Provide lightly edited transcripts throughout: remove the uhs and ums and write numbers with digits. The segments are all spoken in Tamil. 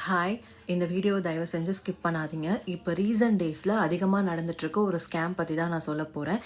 ஹாய், இந்த வீடியோ தயவு செஞ்சு ஸ்கிப் பண்ணாதீங்க. இப்போ ரீசன்ட் டேஸில் அதிகமாக நடந்துட்டுருக்க ஒரு ஸ்கேம் பற்றி தான் நான் சொல்ல போகிறேன்.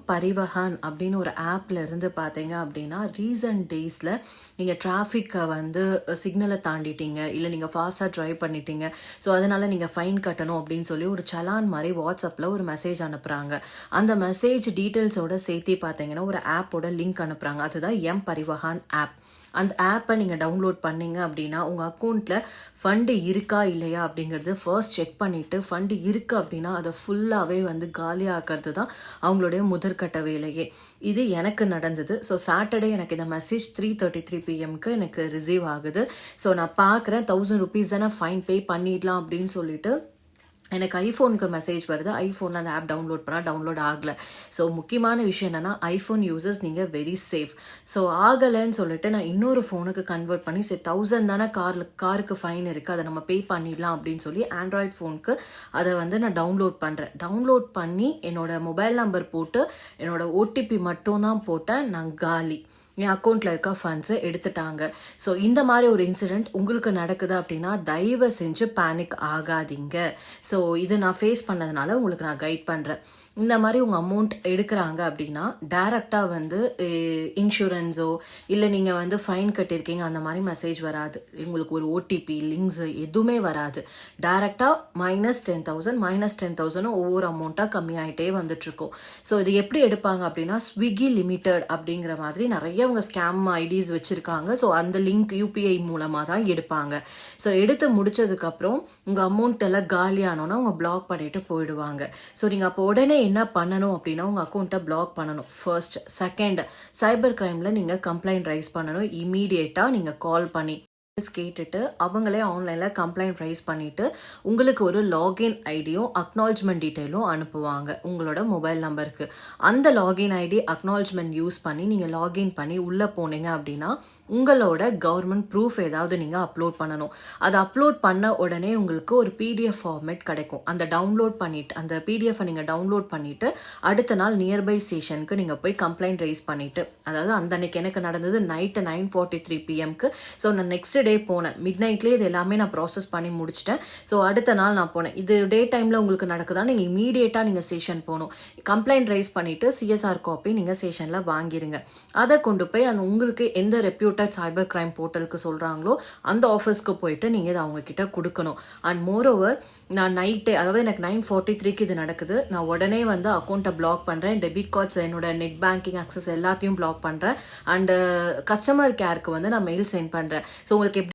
பரிவஹான் அப்படின்னு ஒரு ஆப்பில் இருந்து பார்த்தீங்க அப்படின்னா, ரீசன்ட் டேஸில் நீங்கள் டிராஃபிக்கை சிக்னலை தாண்டிட்டீங்க, இல்லை நீங்கள் ஃபாஸ்ட்டாக ட்ரைவ் பண்ணிட்டீங்க, ஸோ அதனால் நீங்கள் ஃபைன் கட்டணும் அப்படின்னு சொல்லி ஒரு சலான் மாதிரி வாட்ஸ்அப்பில் ஒரு மெசேஜ் அனுப்புகிறாங்க. அந்த மெசேஜ் டீட்டெயில்ஸோட சேர்த்து பார்த்தீங்கன்னா ஒரு ஆப்போட லிங்க் அனுப்புகிறாங்க. அதுதான் பரிவஹான் ஆப். அந்த ஆப்பை நீங்கள் டவுன்லோட் பண்ணிங்க அப்படின்னா உங்கள் அக்கௌண்ட்டில் ஃபண்டு இருக்கா இல்லையா அப்படிங்கிறது ஃபர்ஸ்ட் செக் பண்ணிவிட்டு, ஃபண்டு இருக்குது அப்படின்னா அதை ஃபுல்லாகவே காலியாகிறது தான் அவங்களுடைய முதற்கட்ட வேலையே. இது எனக்கு நடந்தது. ஸோ சாட்டர்டே எனக்கு இந்த மெசேஜ் 3:33 PM எனக்கு ரிசீவ் ஆகுது. ஸோ நான் பார்க்குறேன், 1000 rupees தானே ஃபைன் பே பண்ணிடலாம் அப்படின்னு சொல்லிட்டு எனக்கு ஐஃபோனுக்கு மெசேஜ் வருது. ஐஃபோனில் அந்த ஆப் டவுன்லோட் ஆகலை. ஸோ முக்கியமான விஷயம் என்னென்னா, ஐஃபோன் யூசர்ஸ் நீங்கள் வெரி சேஃப். ஸோ ஆகலைன்னு சொல்லிட்டு நான் இன்னொரு ஃபோனுக்கு கன்வெர்ட் பண்ணி, சரி 1000 தானே காருக்கு ஃபைன் இருக்குது, அதை நம்ம பே பண்ணிடலாம் அப்படின்னு சொல்லி ஆண்ட்ராய்ட் ஃபோனுக்கு அதை நான் டவுன்லோட் பண்ணுறேன். டவுன்லோட் பண்ணி என்னோடய மொபைல் நம்பர் போட்டு என்னோடய ஓடிபி மட்டும்தான் போட்டேன். நான் காலி. என் அக்கௌண்ட்டில் இருக்க ஃபண்ட்ஸை எடுத்துட்டாங்க. ஸோ இந்த மாதிரி ஒரு இன்சிடெண்ட் உங்களுக்கு நடக்குது அப்படின்னா தயவு செஞ்சு பேனிக் ஆகாதீங்க. ஸோ இது நான் ஃபேஸ் பண்ணதுனால உங்களுக்கு நான் கைட் பண்ணுறேன். இந்த மாதிரி உங்கள் அமௌண்ட் எடுக்கிறாங்க அப்படின்னா டேரெக்டாக இன்சூரன்ஸோ இல்லை நீங்கள் ஃபைன் கட்டியிருக்கீங்க அந்த மாதிரி மெசேஜ் வராது. உங்களுக்கு ஒரு ஓடிபி லிங்க்ஸ் எதுவுமே வராது. டேரெக்டாக -10,000 ஒவ்வொரு அமௌண்ட்டாக கம்மியாயிட்டே வந்துட்டுருக்கோம். ஸோ இது எப்படி எடுப்பாங்க அப்படின்னா, ஸ்விக்கி லிமிடெட் அப்படிங்கிற மாதிரி நிறைய அவங்க ஸ்கேம் ஐடிஸ் வச்சுருக்காங்க. ஸோ அந்த லிங்க் யூபிஐ மூலமாக தான் எடுப்பாங்க. ஸோ எடுத்து முடிச்சதுக்கப்புறம் உங்கள் அமௌண்ட் எல்லாம் காலியானோன்னா அவங்க பிளாக் பண்ணிட்டு போயிடுவாங்க. ஸோ நீங்கள் அப்போ உடனே என்ன பண்ணணும் அப்படின்னா, உங்கள் அக்கௌண்ட்டை பிளாக் பண்ணணும் ஃபர்ஸ்ட். செகண்ட், சைபர் கிரைமில் நீங்கள் கம்ப்ளைண்ட் ரைஸ் பண்ணணும். இமீடியட்டாக நீங்கள் கால் பண்ணி கேட்டுட்டு அவங்களே ஆன்லைனில் கம்ப்ளைண்ட் ரைஸ் பண்ணிவிட்டு உங்களுக்கு ஒரு லாகின் ஐடியும் அக்னாலஜ்மெண்ட் டீட்டெயிலும் அனுப்புவாங்க உங்களோட மொபைல் நம்பருக்கு. அந்த லாகின் ஐடி அக்னாலஜ்மெண்ட் யூஸ் பண்ணி நீங்கள் லாகின் பண்ணி உள்ளே போனீங்க அப்படின்னா உங்களோட கவர்மெண்ட் ப்ரூஃப் ஏதாவது நீங்கள் அப்லோட் பண்ணணும். அதை அப்லோட் பண்ண உடனே உங்களுக்கு ஒரு பிடிஎஃப் ஃபார்மேட் கிடைக்கும். அந்த பிடிஎஃபை நீங்கள் டவுன்லோட் பண்ணிவிட்டு அடுத்த நாள் நியர்பை ஸ்டேஷனுக்கு நீங்கள் போய் கம்ப்ளைண்ட் ரைஸ் பண்ணிவிட்டு, அதாவது அந்த அன்னைக்கு எனக்கு நடந்தது நைட்டு 9:43 PM. ஸோ நான் நெக்ஸ்ட் டே போனேன். மிட் நைட்லேயே இது எல்லாமே நான் ப்ராசஸ் பண்ணி முடிச்சிட்டேன். ஸோ அடுத்த நாள் நான் போனேன். இது டே டைமில் உங்களுக்கு நடக்குதா, நீங்கள் இமீடியட்டாக நீங்கள் ஸ்டேஷன் போகணும். கம்ப்ளைண்ட் ரைஸ் பண்ணிவிட்டு சிஎஸ்ஆர் காப்பி நீங்கள் ஸ்டேஷனில் வாங்கிடுங்க. அதை கொண்டு போய் உங்களுக்கு எந்த ரெப்யூட்டட் சைபர் கிரைம் போர்ட்டலுக்கு சொல்கிறாங்களோ அந்த ஆஃபீஸ்க்கு போயிட்டு நீங்கள் இதை அவங்கக்கிட்ட கொடுக்கணும். அண்ட் மோரோவர், நான் நைட்டே, அதாவது எனக்கு 9:43 இது நடக்குது. நான் உடனே அக்கௌண்ட்டை பிளாக் பண்ணுறேன். டெபிட் கார்ட்ஸ், என்னோட நெட் பேங்கிங் அக்சஸ் எல்லாத்தையும் பிளாக் பண்ணுறேன். அண்டு கஸ்டமர் கேருக்கு நான் மெயில் சென்ட் பண்ணுறேன். ஸோ உங்களுக்கு